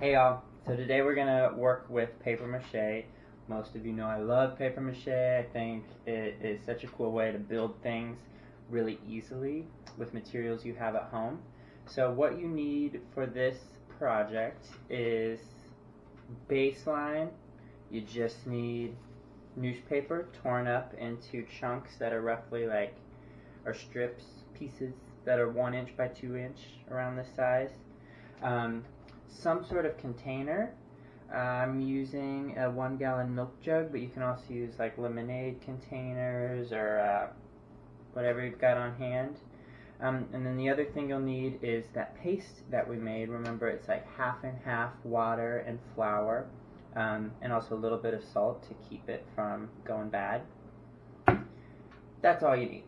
Hey y'all, so today we're gonna work with paper mache. Most of you know I love paper mache. I think it is such a cool way to build things really easily with materials you have at home. So what you need for this project is baseline. You just need newspaper torn up into chunks that are roughly or strips, pieces that are 1 inch by 2 inch, around this size. Some sort of container. I'm using a 1-gallon milk jug, but you can also use like lemonade containers or whatever you've got on hand. And then the other thing you'll need is that paste that we made. Remember, it's like half and half water and flour, and also a little bit of salt to keep it from going bad. That's all you need.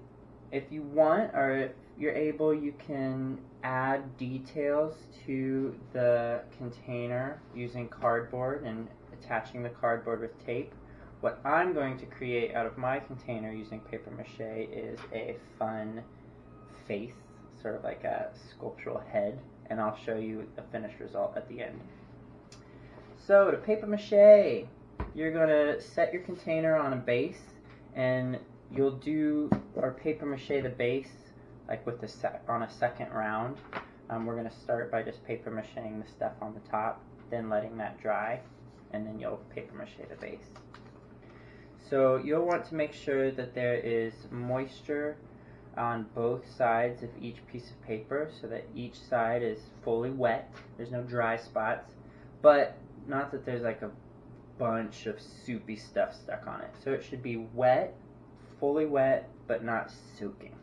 If you want, or if you're able, you can add details to the container using cardboard and attaching the cardboard with tape. What I'm going to create out of my container using paper mache is a fun face, sort of like a sculptural head, and I'll show you the finished result at the end. So to paper mache, you're going to set your container on a base, and you'll do or paper mache the base like with on a second round. We're going to start by just paper macheing the stuff on the top, then letting that dry, and then you'll paper mache the base. So you'll want to make sure that there is moisture on both sides of each piece of paper so that each side is fully wet. There's no dry spots, but not that there's like a bunch of soupy stuff stuck on it. So it should be wet, fully wet, but not soaking.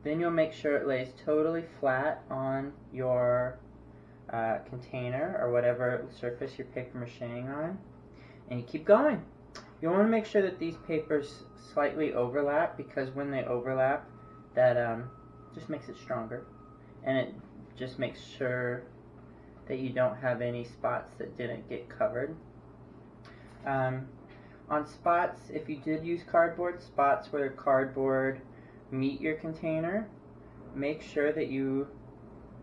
Then you'll make sure it lays totally flat on your container or whatever surface you're paper macheing on, and you keep going. You want to make sure that these papers slightly overlap, because when they overlap, that just makes it stronger, and it just makes sure that you don't have any spots that didn't get covered. On spots, if you did use cardboard, spots where cardboard meet your container, make sure that you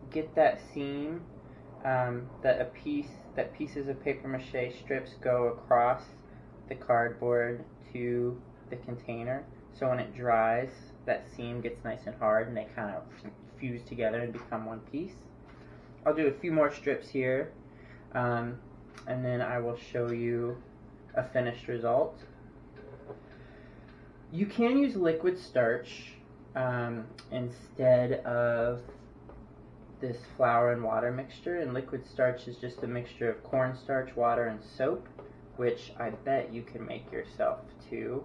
get that seam, that pieces of paper mache strips go across the cardboard to the container, so when it dries, that seam gets nice and hard and they kind of fuse together and become one piece. I'll do a few more strips here, and then I will show you a finished result. You can use liquid starch instead of this flour and water mixture, and liquid starch is just a mixture of cornstarch, water, and soap, which I bet you can make yourself too.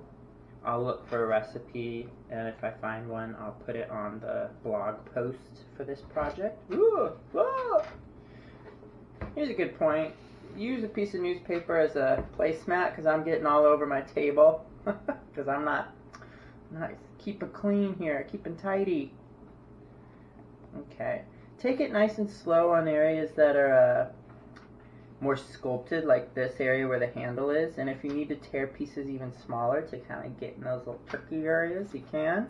I'll look for a recipe, and if I find one, I'll put it on the blog post for this project. Ooh, whoa. Here's a good point. Use a piece of newspaper as a placemat, because I'm getting all over my table, because I'm not keeping clean here, keeping tidy. Okay, take it nice and slow on areas that are more sculpted, like this area where the handle is, and if you need to tear pieces even smaller to kind of get in those little tricky areas, you can.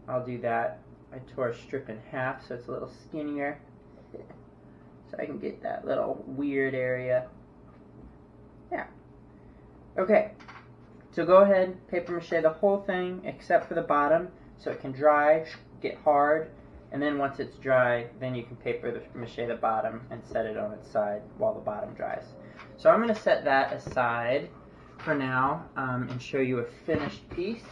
I'll do that. I tore a strip in half so it's a little skinnier, so I can get that little weird area. Yeah. Okay, so go ahead, paper mache the whole thing except for the bottom so it can dry, get hard, and then once it's dry, then you can paper mache the bottom and set it on its side while the bottom dries. So I'm going to set that aside for now and show you a finished piece.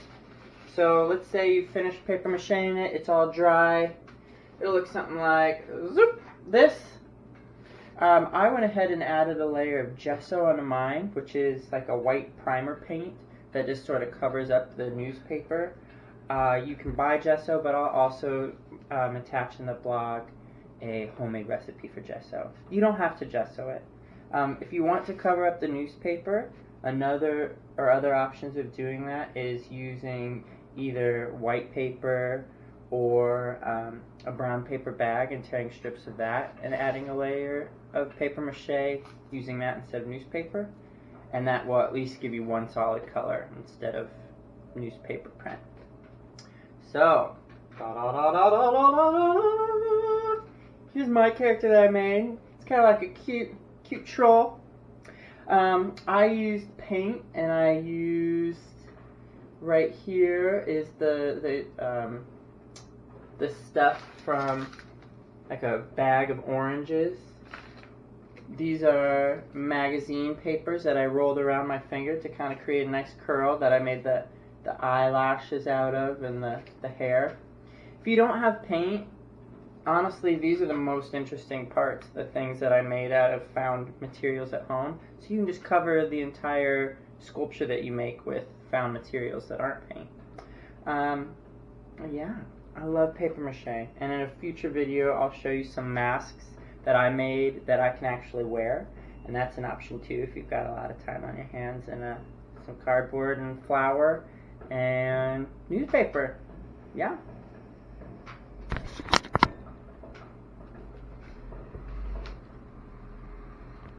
So let's say you finished paper macheing it, it's all dry. It'll look something like this. I went ahead and added a layer of gesso onto mine, which is like a white primer paint that just sort of covers up the newspaper. You can buy gesso, but I'll also attach in the blog a homemade recipe for gesso. You don't have to gesso it. If you want to cover up the newspaper, other options of doing that is using either white paper or a brown paper bag and tearing strips of that and adding a layer of paper mache using that instead of newspaper, and that will at least give you one solid color instead of newspaper print. So, Here's my character that I made. It's kind of like a cute troll. I used paint, and I used right here is the stuff from like a bag of oranges. These are magazine papers that I rolled around my finger to kind of create a nice curl that I made the eyelashes out of and the hair. If you don't have paint, honestly, these are the most interesting parts, the things that I made out of found materials at home. So you can just cover the entire sculpture that you make with found materials that aren't paint. Yeah, I love paper mache. And in a future video, I'll show you some masks that I made that I can actually wear. And that's an option too if you've got a lot of time on your hands, and some cardboard and flour and newspaper. Yeah.